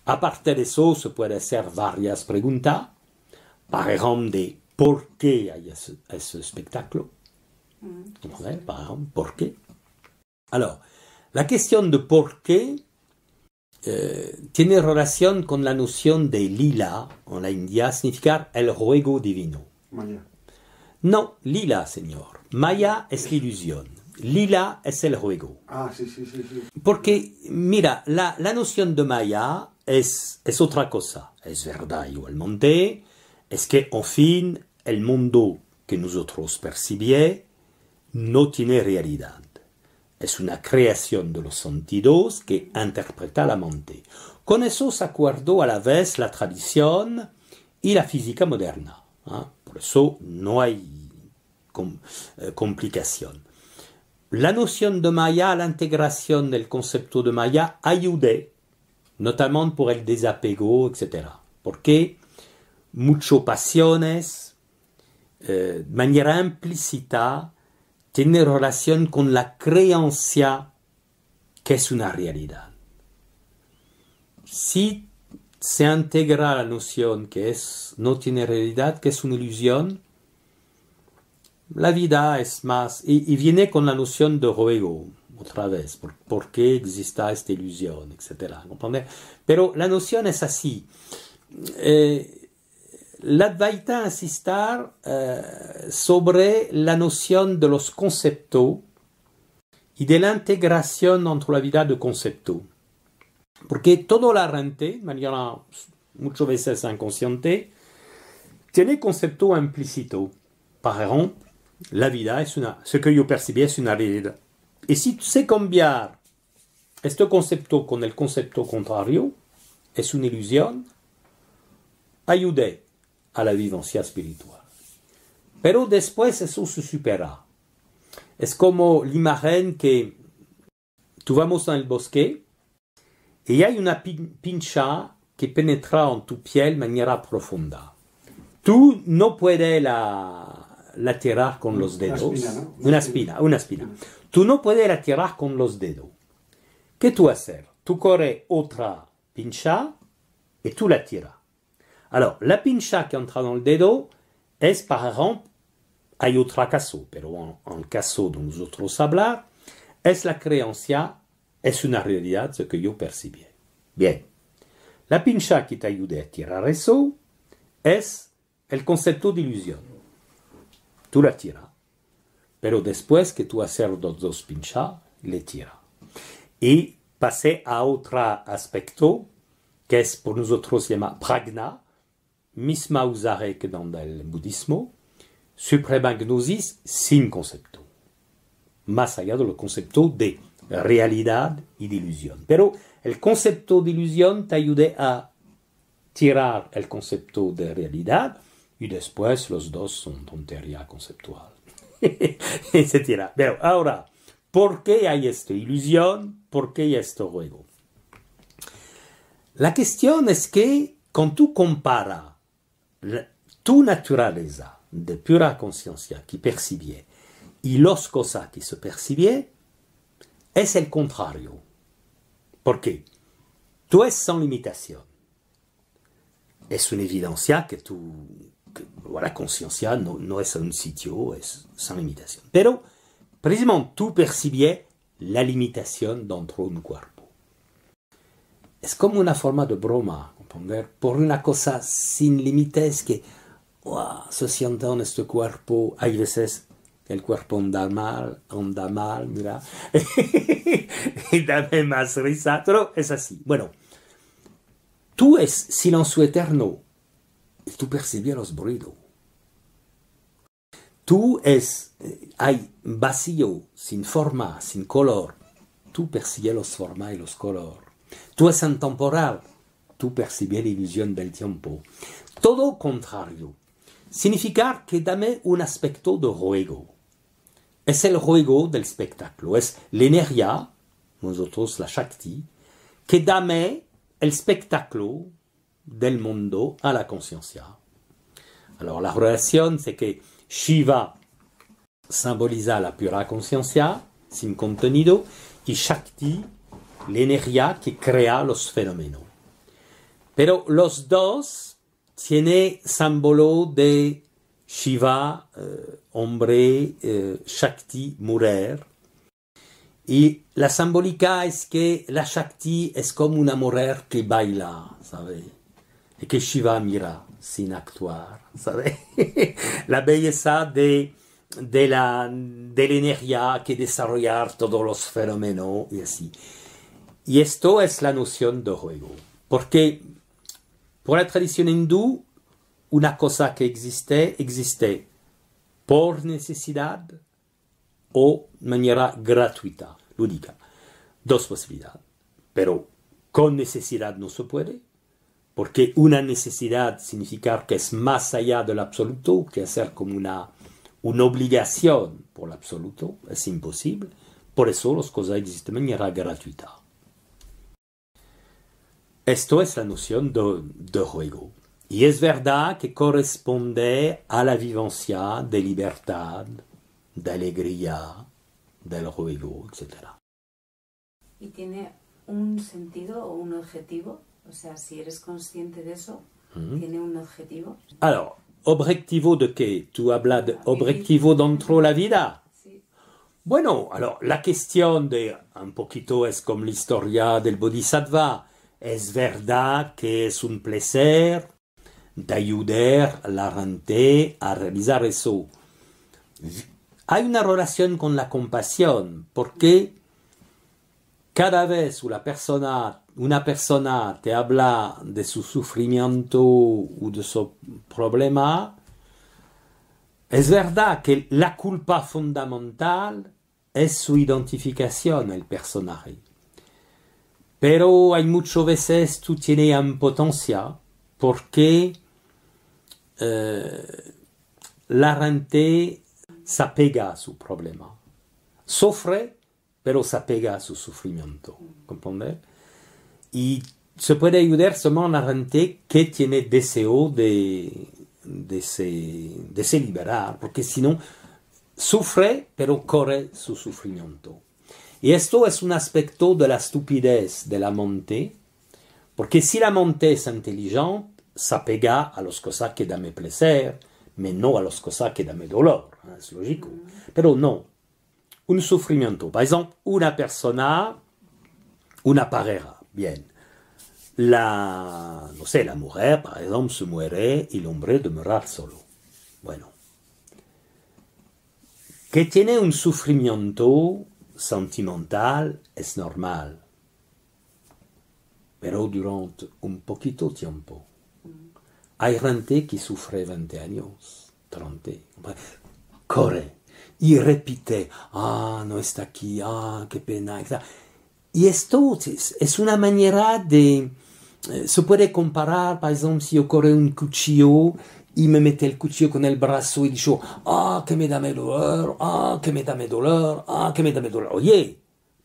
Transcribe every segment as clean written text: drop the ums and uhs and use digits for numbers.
Aparte de eso, se puede hacer varias preguntas, par ejemplo, de por qué hay ese espectáculo. Par ejemplo, ¿por qué? Alors, la cuestión de por qué tiene relación con la noción de lila en la India, significa el juego divino. Maya. No, lila, señor. Maya es la ilusión. Lila es el juego. Ah, sí. Porque, mira, la noción de Maya es otra cosa. Es verdad igualmente. Es que, en fin, el mundo que nosotros percibimos no tiene realidad. Es una creación de los sentidos que interpreta la mente. Con eso se acuerda a la vez la tradición y la física moderna. Por eso no hay complicación. La noción de Maya, la integración del concepto de Maya, ayude, notamment por el desapego, etc. Porque muchas pasiones, de manera implícita, tiene relación con la creencia que es una realidad. Si se integra la noción que no tiene realidad, que es una ilusión, la vida es más, y viene con la noción de juego, otra vez, por qué existe esta ilusión, etc. ¿Comprende? Pero la noción es así. L'Advaita insistar sobre la noción de los conceptos y de la integración entre la vida de conceptos. Porque toda la gente, de manera muchas veces inconsciente, tiene conceptos implícitos. Par ejemplo, la vida es ce que yo percibí es una realidad. Y si tú sé cambiar este concepto con el concepto contrario, es una ilusión, ayude a la vivencia espiritual. Pero después eso se supera. Es como la imagen que tú vamos en el bosque y hay una pincha que penetra en tu piel de manera profunda. Tú no puedes la tirar con los dedos. Una espina. Tú no puedes la tirar con los dedos. ¿Qué tú haces? Tú corres otra pincha y tú la tiras. Alors, la pincha que entra dans el dedo es, par ejemplo, hay otro caso, pero en el caso de nosotros hablar, es la creencia, es una realidad, ce que yo percibí. Bien, la pincha que te ayuda a tirar eso es el concepto de ilusión. Tú la tiras, pero después que tú haces los dos pinchas, le tiras. Y pasé a otro aspecto, que es por nosotros se llama prajna, misma usare que dans el budismo, suprema gnosis sin concepto. Más allá del concepto de realidad y de ilusión. Pero el concepto de ilusión te ayuda a tirar el concepto de realidad y después los dos son tontería conceptual. Etc. Pero ahora, ¿por qué hay esta ilusión? ¿Por qué hay este juego? La cuestión es que cuando tú comparas tu naturaleza de pura conciencia que percibí y las cosas que se percibí, es el contrario. ¿Por qué? Tú es sin limitación. Es una evidencia que la conciencia no es un sitio, es sin limitación. Pero, precisamente, tú percibí la limitación dentro de un cuerpo. Es como una forma de broma, comprender. Por una cosa sin límites que se siente en este cuerpo. Hay veces el cuerpo anda mal, mira. Y dame más risa. Pero es así. Bueno, tú es silencio eterno y tú percibes los ruidos. Tú hay vacío, sin forma, sin color. Tú percibes los formas y los colores. Tú es intemporal. Tú percibes la ilusión del tiempo. Todo contrario. Significa que dame un aspecto de juego. Es el juego del espectáculo. Es la energía, nosotros la Shakti, que dame el espectáculo del mundo a la conciencia. Alors la relación es que Shiva simboliza la pura conciencia, sin contenido, y Shakti, la energía que crea los fenómenos. Pero los dos tienen símbolo de Shiva, hombre, Shakti, mujer. Y la simbólica es que la Shakti es como una mujer que baila, ¿sabes? Y que Shiva mira sin actuar, ¿sabes? La belleza de la energía que desarrollar todos los fenómenos y así. Y esto es la noción de juego. Porque por la tradición hindú, una cosa que existe por necesidad o de manera gratuita, lúdica. Dos posibilidades. Pero con necesidad no se puede, porque una necesidad significa que es más allá del absoluto, que hacer como una obligación por el absoluto, es imposible. Por eso las cosas existen de manera gratuita. Esto es la noción de juego. Y es verdad que corresponde a la vivencia de libertad, de alegría, del juego, etc. ¿Y tiene un sentido o un objetivo? O sea, si eres consciente de eso, ¿tiene un objetivo? Alors, ¿objetivo de qué? ¿Tú hablas de objetivo dentro de la vida? Sí. Bueno, alors, la cuestión de un poquito es como la historia del Bodhisattva. Es verdad que es un placer de ayudar a la gente a realizar eso. Hay una relación con la compasión, porque cada vez una persona te habla de su sufrimiento o de su problema, es verdad que la culpa fundamental es su identificación al personaje. Pero hay muchas veces tú tienes impotencia porque la gente se apega a su problema. Sufre, pero se apega a su sufrimiento. ¿Comprende? Y se puede ayudar solo a la gente que tiene deseo de se liberar, porque si no, sufre, pero corre su sufrimiento. Y esto es un aspecto de la estupidez de la mente, porque si la mente es inteligente, se apega a las cosas que dan placer, pero no a las cosas que dan dolor. Es lógico. Pero no. Un sufrimiento. Por ejemplo, una persona, una pareja, bien. No sé, la mujer, por ejemplo, se muere y el hombre demora solo. Bueno. Que tiene un sufrimiento sentimental es normal, pero durante un poquito tiempo. Hay gente que sufre 20 años, 30, corre y repite, no está aquí, qué pena, etc. Y esto es una manera de, se puede comparar, por ejemplo, si yo corro un cuchillo y me mete el cuchillo con el brazo y digo, que me da dolor, que me da dolor, que me da dolor. Oye,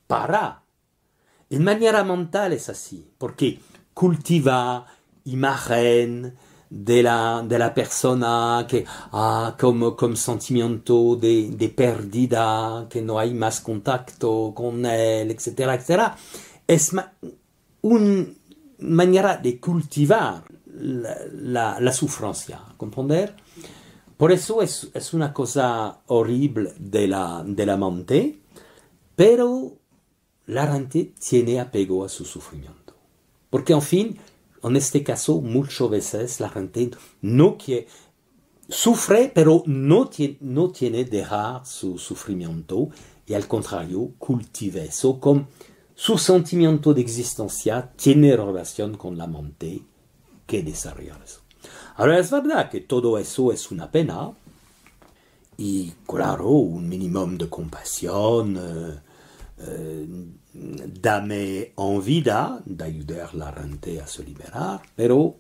para. En manera mental es así, porque cultiva imagen de la persona que, como sentimiento de pérdida, que no hay más contacto con él, etcétera, etcétera. Es una manera de cultivar la sufrencia, ¿comprender? Por eso es una cosa horrible de la mente, pero la gente tiene apego a su sufrimiento. Porque, en fin, en este caso, muchas veces la gente no quiere, sufre, pero no tiene dejar su sufrimiento y al contrario, cultiva eso con su sentimiento de existencia, tiene relación con la mente que desarrolla eso. Ahora es verdad que todo eso es una pena y claro, un mínimo de compasión, dame en vida de ayudar a la gente a se liberar, pero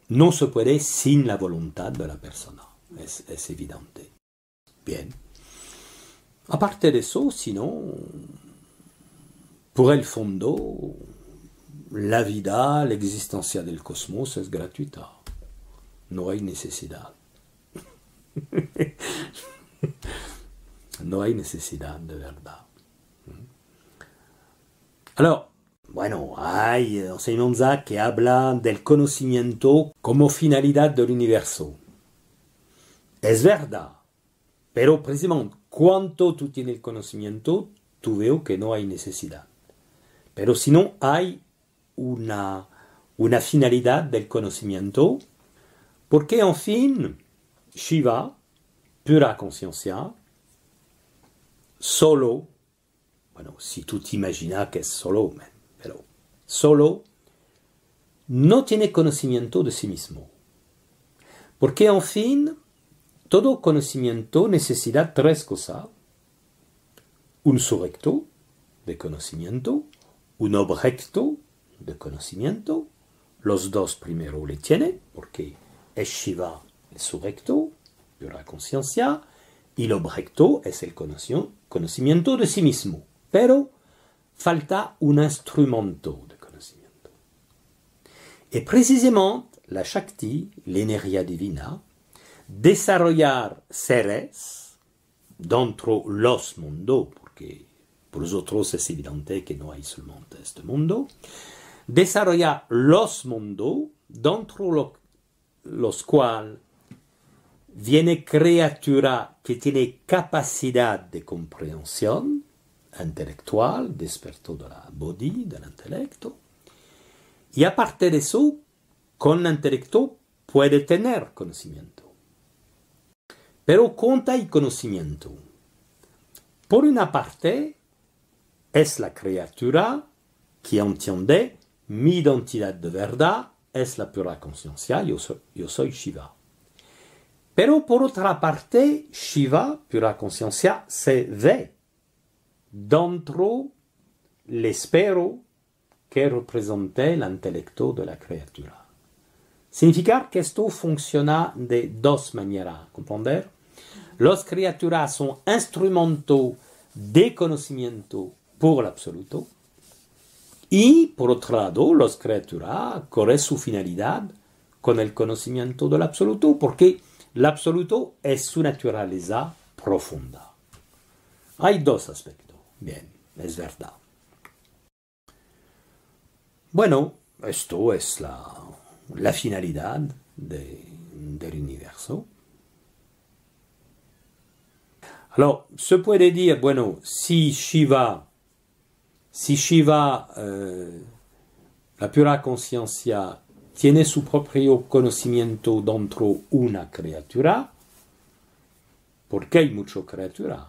no se puede sin la voluntad de la persona, es evidente. Bien. Aparte de eso, sino, por el fondo, la vida, la existencia del cosmos es gratuita. No hay necesidad. No hay necesidad de verdad. Alors, Bueno, hay enseñanza que habla del conocimiento como finalidad del universo. Es verdad, pero precisamente cuando tú tienes el conocimiento, tú veo que no hay necesidad. Pero si no hay una finalidad del conocimiento, porque en fin, Shiva, pura conciencia, solo, bueno, si tú te imaginas que es solo, pero solo no tiene conocimiento de sí mismo. Porque en fin, todo conocimiento necesita tres cosas. Un sujeto de conocimiento, un objeto de conocimiento. Los dos primeros le tiene, porque es Shiva el sujeto, pura conciencia, y el objeto es el conocimiento de sí mismo. Pero falta un instrumento de conocimiento. Y precisamente la Shakti, la energía divina, desarrollar seres dentro los mundos, porque por nosotros es evidente que no hay solamente este mundo, desarrollar los mundos dentro los cuales viene criatura que tiene capacidad de comprensión intelectual, desperto de la body, del intelecto, y aparte de eso, con el intelecto puede tener conocimiento. Pero cuando hay conocimiento, por una parte, es la criatura que entiende mi identidad de verdad, es la pura conciencia, yo soy Shiva. Pero por otra parte, Shiva, pura conciencia, se ve dentro l'espero que representa el intelecto de la criatura. Significa que esto funciona de dos maneras, ¿comprender? Las criaturas son instrumentos de conocimiento por el absoluto y, por otro lado, las criaturas corren su finalidad con el conocimiento del absoluto, porque el absoluto es su naturaleza profunda. Hay dos aspectos. Bien, es verdad. Bueno, esto es la finalidad del universo. Alors, se puede decir, bueno, si Shiva, la pura conciencia, tiene su propio conocimiento dentro de una criatura, porque hay muchas criaturas.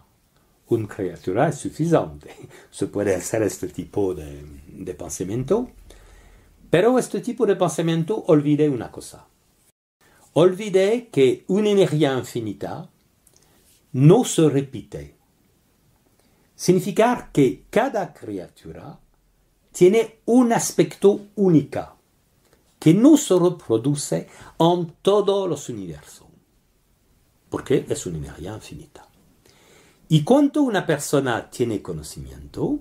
Una criatura es suficiente. Se puede hacer este tipo de pensamiento. Pero este tipo de pensamiento olvide una cosa. Olvide que una energía infinita no se repite. Significa que cada criatura tiene un aspecto único que no se reproduce en todos los universos, porque es una energía infinita. Y cuando una persona tiene conocimiento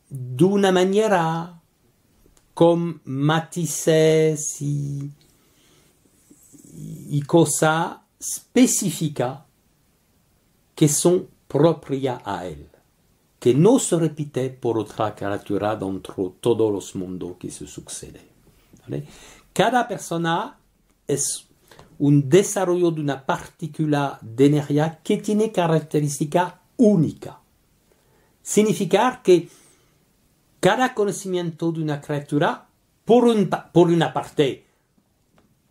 de una manera con matices y cosas específicas que son propias a él, que no se repite por otra criatura dentro de todos los mundos que se suceden. ¿Vale? Cada persona es un desarrollo de una partícula de energía que tiene característica única. Significa que cada conocimiento de una criatura, por una parte,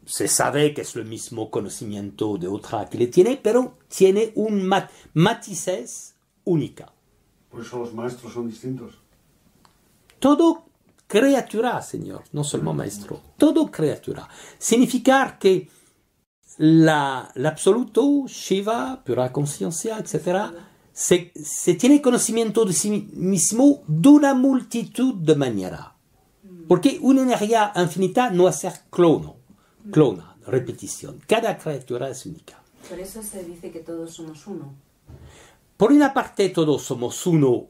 se sabe que es el mismo conocimiento de otra que le tiene, pero tiene un matices única. Por eso los maestros son distintos. Todo criatura, Señor, no solo maestro, todo criatura. Significa que l'absoluto, Shiva, pura conciencia, etc., se tiene conocimiento de sí mismo de una multitud de maneras. Porque una energía infinita no hace clona, repetición. Cada criatura es única. Por eso se dice que todos somos uno. Por una parte, todos somos uno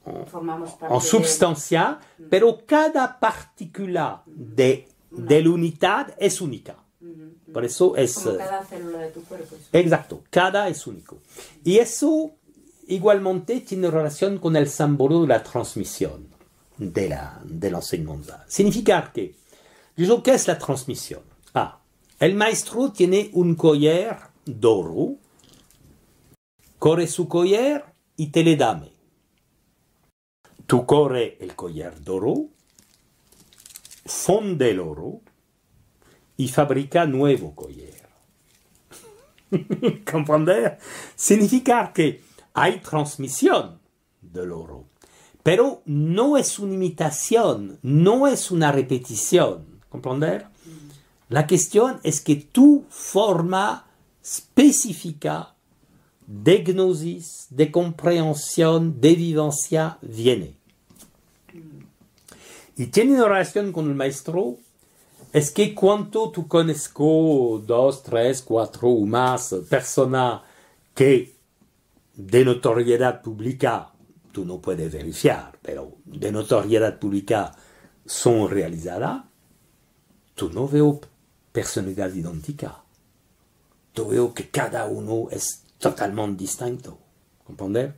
en sustancia, pero cada partícula de la unidad es única. Por eso es... Como cada célula de tu cuerpo. Exacto, cada es único. Y eso igualmente tiene relación con el símbolo de la transmisión del enseñanza. Significa que, digo, ¿qué es la transmisión? El maestro tiene un collar d'oro, corre su collar y te le dame. Tú corre el collar d'oro, fonde el oro y fabrica nuevo collar. ¿Comprender? Significa que hay transmisión del oro, pero no es una imitación, no es una repetición. ¿Comprender? La cuestión es que tu forma específica de gnosis, de comprensión, de vivencia viene. Y tiene una relación con el maestro. Es que cuando tú conozco 2, 3, 4 o más personas que de notoriedad pública, tú no puedes verificar, pero de notoriedad pública son realizadas, tú no veo personalidad idéntica. Tú veo que cada uno es totalmente distinto. ¿Comprender?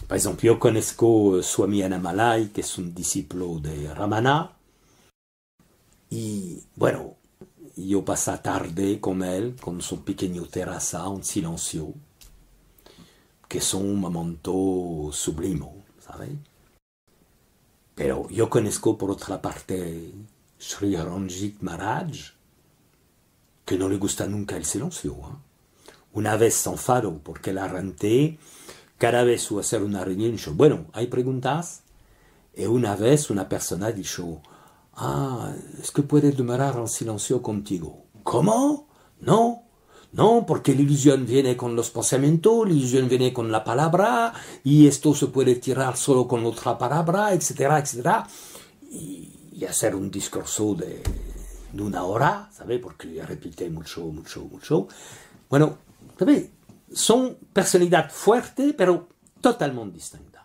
Por ejemplo, yo conozco Swami Annamalai, que es un discípulo de Ramana. Y bueno, yo pasé tarde con él, con su pequeño terraza en silencio, que son un momento sublime, ¿sabes? Pero yo conozco por otra parte Sri Ranjit Maharaj, que no le gusta nunca el silencio. Una vez se enfadó porque la renté, cada vez que hacer una reunión, dijo, bueno, ¿hay preguntas? Y una vez una persona dijo, es que puede demorar en silencio contigo. ¿Cómo? No, porque la ilusión viene con los pensamientos, la ilusión viene con la palabra, y esto se puede tirar solo con otra palabra, etcétera, etcétera. Y hacer un discurso de una hora, ¿sabes? Porque repite mucho. Bueno, ¿sabes? Son personalidades fuertes, pero totalmente distintas.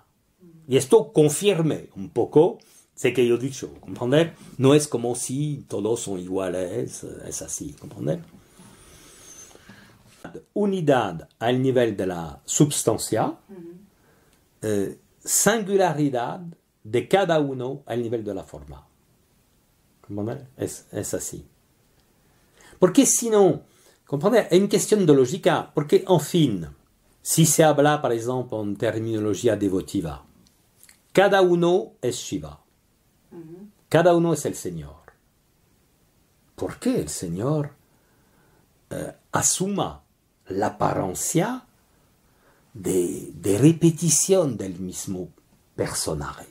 Y esto confirma un poco ce que yo he dicho, ¿comprender? No es como si todos son iguales, es así, ¿comprender? Unidad al nivel de la substancia, singularidad de cada uno al nivel de la forma. ¿Comprender? Es así. Porque si no, ¿comprender? Es una cuestión de lógica, porque en fin, si se habla, por ejemplo, en terminología devotiva, cada uno es Shiva. Cada uno es el Señor. ¿Por qué el Señor asuma la apariencia de repetición del mismo personaje?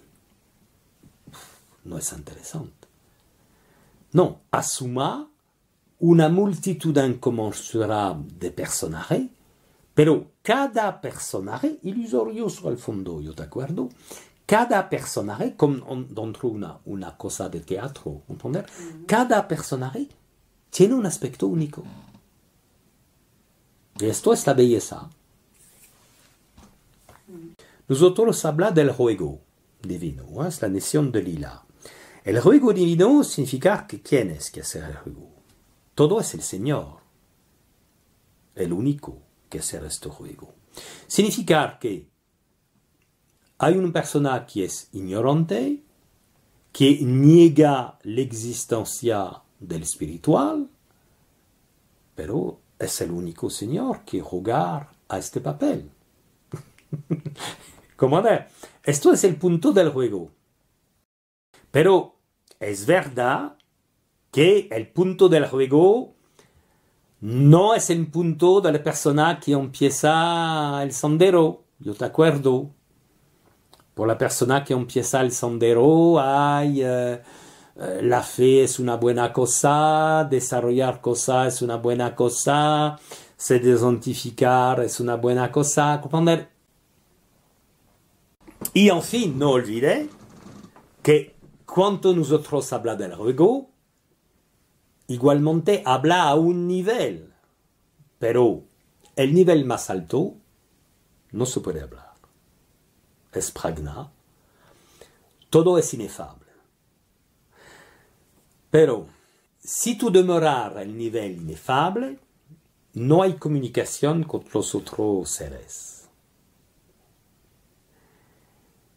No es interesante. No, asuma una multitud inconmensurable de personajes, pero cada personaje ilusorio al fondo, ¿yo te acuerdo? Cada personaje, como dentro de una cosa de teatro, ¿entender? Cada personaje tiene un aspecto único. Y esto es la belleza. Nosotros hablamos del juego divino, es la noción de lila. El juego divino significa que ¿quién es que hace el juego? Todo es el Señor, el único que hace este juego. Significa que hay una persona que es ignorante, que niega la existencia del espiritual, pero es el único Señor que juega a este papel. ¿Cómo ver? Esto es el punto del juego. Pero es verdad que el punto del juego no es el punto de la persona que empieza el sendero. Yo te acuerdo. Por la persona que empieza el sendero, la fe es una buena cosa, desarrollar cosas es una buena cosa, se desidentificar es una buena cosa, ¿comprender? Y en fin, no olvide que cuando nosotros hablamos del juego, igualmente habla a un nivel, pero el nivel más alto no se puede hablar. Es pragna, todo es inefable. Pero si tú demoras al nivel inefable, no hay comunicación con los otros seres.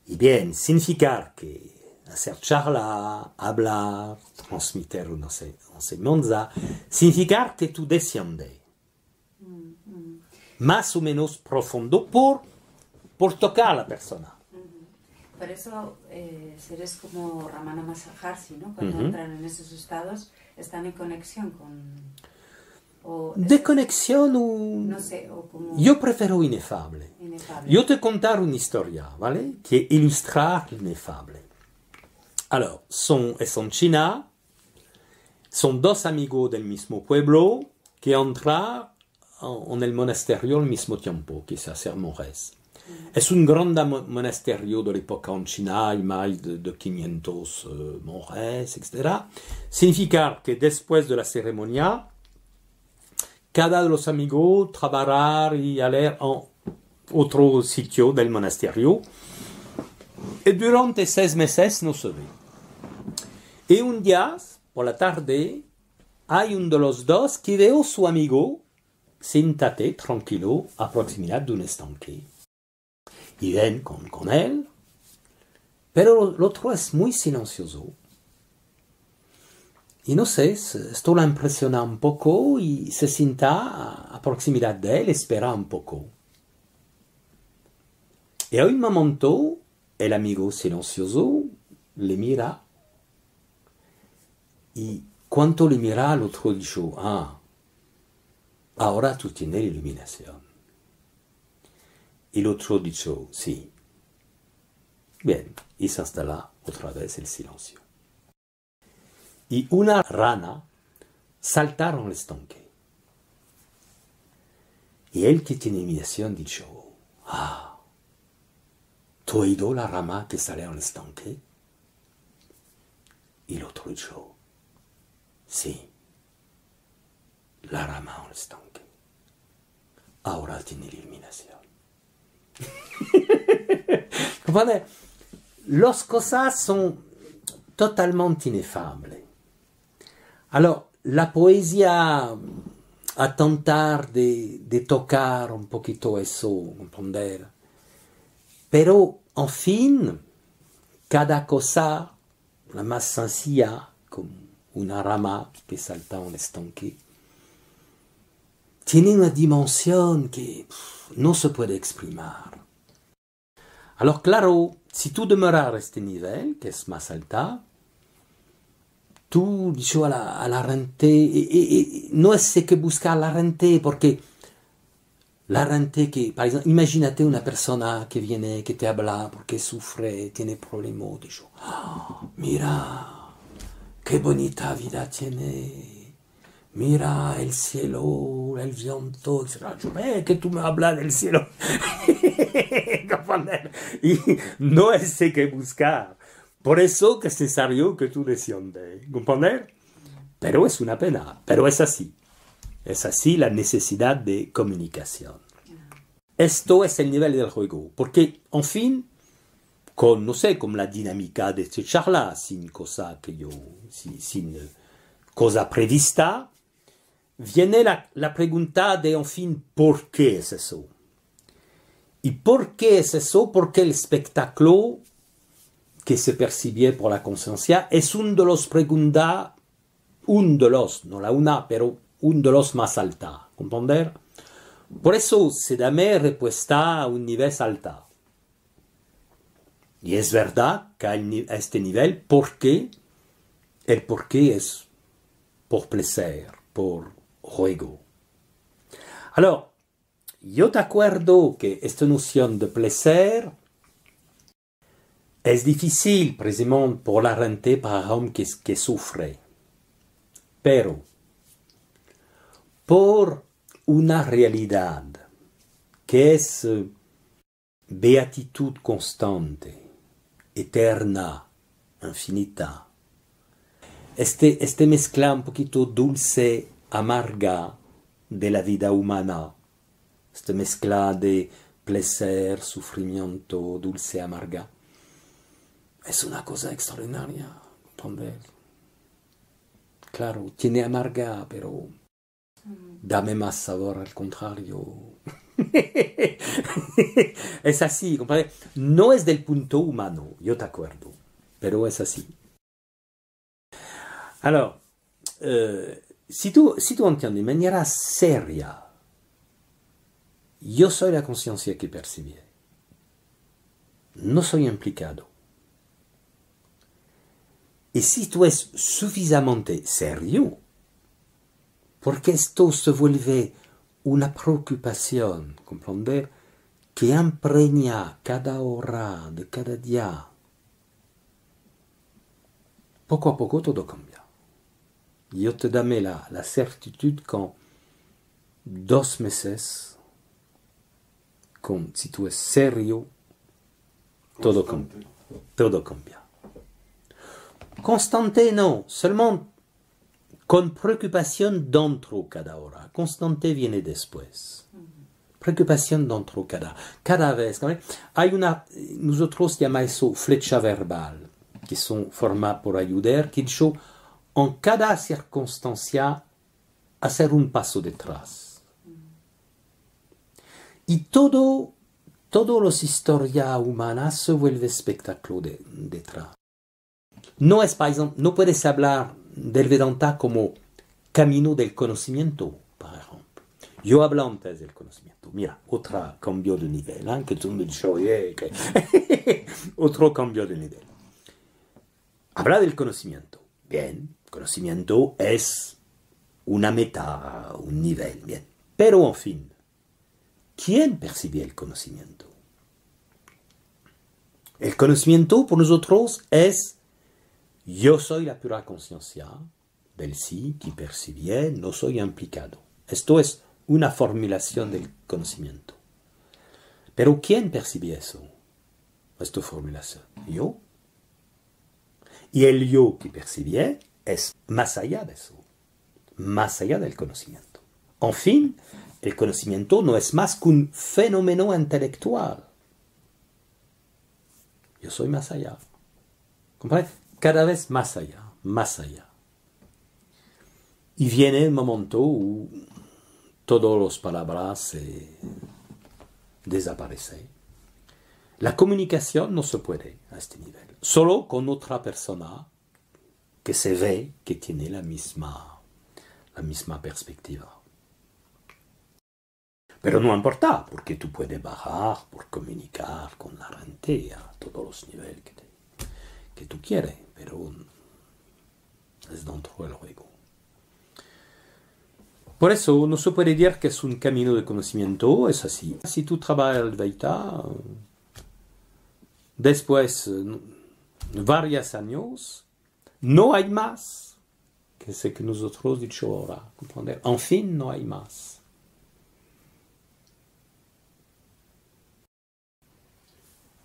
Y bien, significar que hacer charla, hablar, transmitir una enseñanza, significar que tú desciendes más o menos profundo por tocar a la persona. Por eso seres como Ramana Maharshi, ¿no? Cuando entran en esos estados, están en conexión con... De conexión o... No sé, o como... Yo prefiero inefable. Yo te contar una historia, ¿vale? Que ilustrar l'ineffable. Alors, es en China, son dos amigos del mismo pueblo que entran en el monasterio al mismo tiempo, que se hace monjes. Es un gran monasterio de l'époque en China, hay más de 500 monjes, etc. Significa que después de la ceremonia, cada de los amigos trabajar y aller en otro sitio del monasterio. Y durante 6 meses no se ve. Y un día, por la tarde, hay uno de los dos que veo a su amigo sentate tranquilo a proximidad de un estanque. Y ven con él, pero el otro es muy silencioso. Y no sé, esto la impresiona un poco y se sienta a proximidad de él, espera un poco. Y a un momento, el amigo silencioso le mira y cuando le mira al otro dijo, ahora tú tienes iluminación. Y el otro dijo, sí. Bien, y se instala otra vez el silencio. Y una rana saltaron el estanque. Y él que tiene iluminación dijo, ¿tú has oído la rama que sale al estanque? Y el otro dijo, sí, la rama al estanque. Ahora tiene iluminación. ¿Comprende? Las cosas son totalmente inefables. Alors, la poesía a tentar de tocar un poquito eso, comprender. Pero, en fin, cada cosa, la más sencilla, como una rama que salta en un estanque, tiene una dimensión que no se puede exprimir. Alors, claro, si tú demoras a este nivel, que es más alta, tú dices a la gente, no es que buscar la gente, porque la gente que, por ejemplo, imagínate una persona que viene, que te habla porque sufre, tiene problemas, dice, mira, qué bonita vida tiene, mira el cielo, el viento, etc. Yo veo que tú me hablas del cielo. Y no es que buscar. Por eso que es necesario que tú desciendes, ¿comprender? Pero es una pena, pero es así. Es así la necesidad de comunicación. Esto es el nivel del juego, porque, en fin, con, no sé, con la dinámica de esta charla, sin cosa prevista, viene la pregunta de, en fin, ¿por qué es eso? ¿Y por qué es eso? Porque el espectáculo que se percibe por la conciencia es uno de los preguntas, no la una, pero uno de los más altos, ¿comprender? Por eso se da respuesta a un nivel alto. Y es verdad que a este nivel, el por qué es por placer, por juego. Alors, yo te acuerdo que esta noción de placer es difícil, precisamente por la gente, para el hombre que sufre. Pero, por una realidad que es beatitud constante, eterna, infinita, este mezcla un poquito dulce, amarga de la vida humana, esta mezcla de placer, sufrimiento, dulce, amarga, es una cosa extraordinaria, ¿comprender? Claro, tiene amarga, pero dame más sabor al contrario. Es así, ¿comprende? No es del punto humano, yo te acuerdo, pero es así. Alors, si tú entiendes de manera seria, yo soy la conciencia que percibe, no soy implicado. Y si tú es suficientemente serio, porque esto se vuelve una preocupación, comprender, que impregna cada hora de cada día, poco a poco todo cambia. Yo te dame la certitude que 2 meses, si tú es serio, todo cambia. Todo cambia. Constante no, seulement con preocupación dentro cada hora. Constante viene después. Preocupación dentro cada vez. Hay nosotros llamamos eso flecha verbal, que son formas por ayudar, que dicho en cada circunstancia hacer un paso detrás. Y todo los historias humanas se vuelve espectáculo detrás. No es, por ejemplo, no puedes hablar del Vedanta como camino del conocimiento, por ejemplo. Yo hablo antes del conocimiento. Mira, otro cambio de nivel, ¿eh? Que tú me dices, oye, otro cambio de nivel. Habla del conocimiento. Bien, conocimiento es una meta, un nivel, bien. Pero, en fin, ¿quién percibe el conocimiento? El conocimiento, por nosotros, es yo soy la pura conciencia del sí que percibe, no soy implicado. Esto es una formulación del conocimiento. Pero ¿quién percibe eso? Esta formulación. Yo. Y el yo que percibe es más allá de eso. Más allá del conocimiento. En fin, el conocimiento no es más que un fenómeno intelectual. Yo soy más allá. ¿Comprende? Cada vez más allá, más allá. Y viene un momento où todas las palabras desaparecen. La comunicación no se puede a este nivel. Solo con otra persona que se ve que tiene la misma perspectiva. Pero no importa, porque tú puedes bajar por comunicar con la gente a todos los niveles que tú quieres, pero es dentro del juego. Por eso no se puede decir que es un camino de conocimiento, es así. Si tú trabajas el Advaita, después varios años, no hay más que es que nosotros dicho ahora, comprender. En fin, no hay más.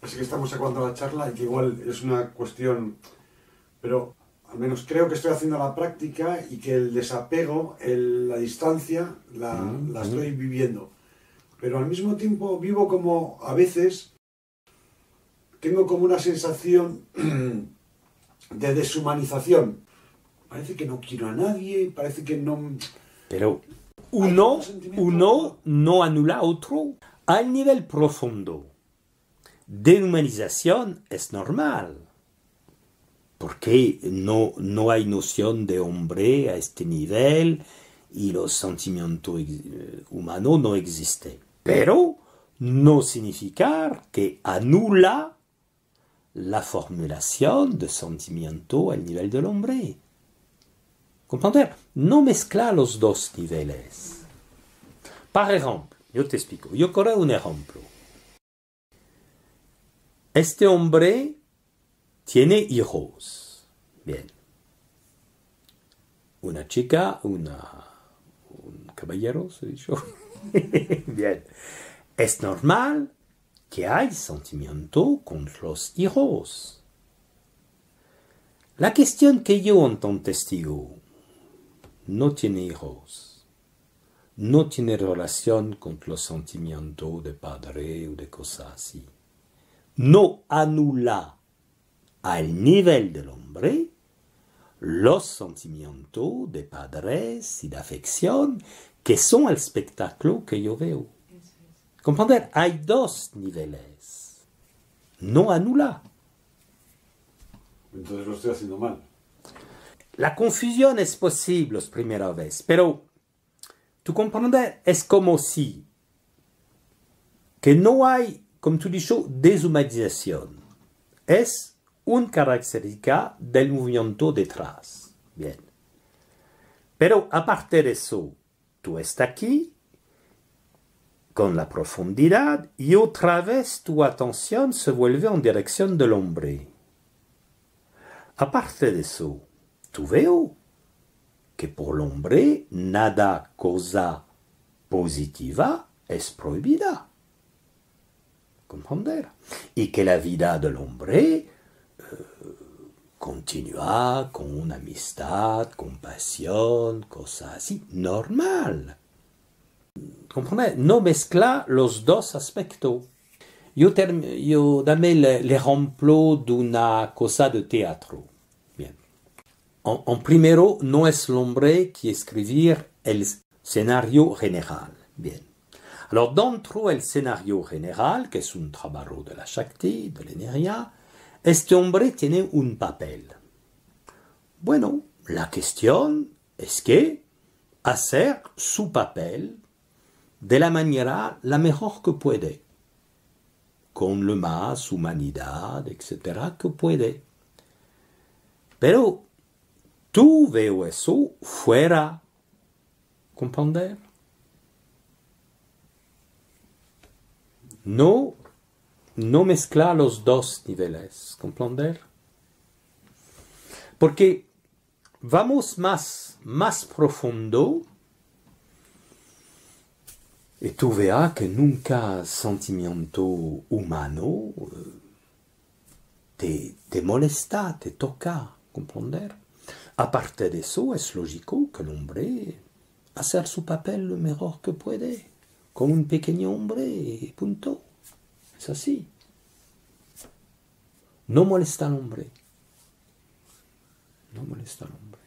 Así que estamos acabando la charla y que igual es una cuestión, pero al menos creo que estoy haciendo la práctica y que el desapego, la distancia, la estoy viviendo. Pero al mismo tiempo vivo como a veces, tengo como una sensación de deshumanización. Parece que no quiero a nadie, parece que no... Pero uno no anula otro. Al nivel profundo de humanización es normal, porque no hay noción de hombre a este nivel y los sentimientos humanos no existen. Pero no significa que anula la formulación de sentimiento al nivel del hombre. ¿Comprender? No mezcla los dos niveles. Por ejemplo, yo te explico, yo corro un ejemplo. Este hombre tiene hijos. Bien. Una chica, un caballero, se dice. Bien. Es normal que hay sentimiento con los hijos. La cuestión que yo, en tant testigo, no tiene hijos, no tiene relación con los sentimientos de padre o de cosas así. No anula al nivel del hombre los sentimientos de padres y de afección que son el espectáculo que yo veo. ¿Comprender? Hay dos niveles. No anula. Entonces lo estoy haciendo mal. La confusión es posible la primera vez, pero tú comprendes, es como si que no hay, como tú dices, deshumanización. Es una característica del movimiento detrás. Bien. Pero aparte de eso, tú estás aquí con la profundidad y otra vez tu atención se vuelve en dirección del hombre. Aparte de eso, tú veo que por el hombre nada cosa positiva es prohibida. ¿Comprender? Y que la vida del hombre continúa con una amistad, compasión, cosas así, normal. ¿Comprender? No mezcla los dos aspectos. Yo dame el ejemplo de una cosa de teatro. Bien. En primero, no es el hombre que escribir el escenario general. Bien. Alors, dentro del escenario general, que es un trabajo de la Shakti, de la energía, este hombre tiene un papel. Bueno, la cuestión es que hacer su papel de la manera la mejor que puede, con lo más humanidad, etcétera, que puede. Pero tú veo eso fuera, ¿comprender? No mezclar los dos niveles, ¿comprender? Porque vamos más profundo y tú verás que nunca sentimiento humano te molesta, te toca, ¿comprender? Aparte de eso, es lógico que el hombre hacer su papel lo mejor que puede, como un pequeño hombre, punto. Es así. No molesta al hombre. No molesta al hombre.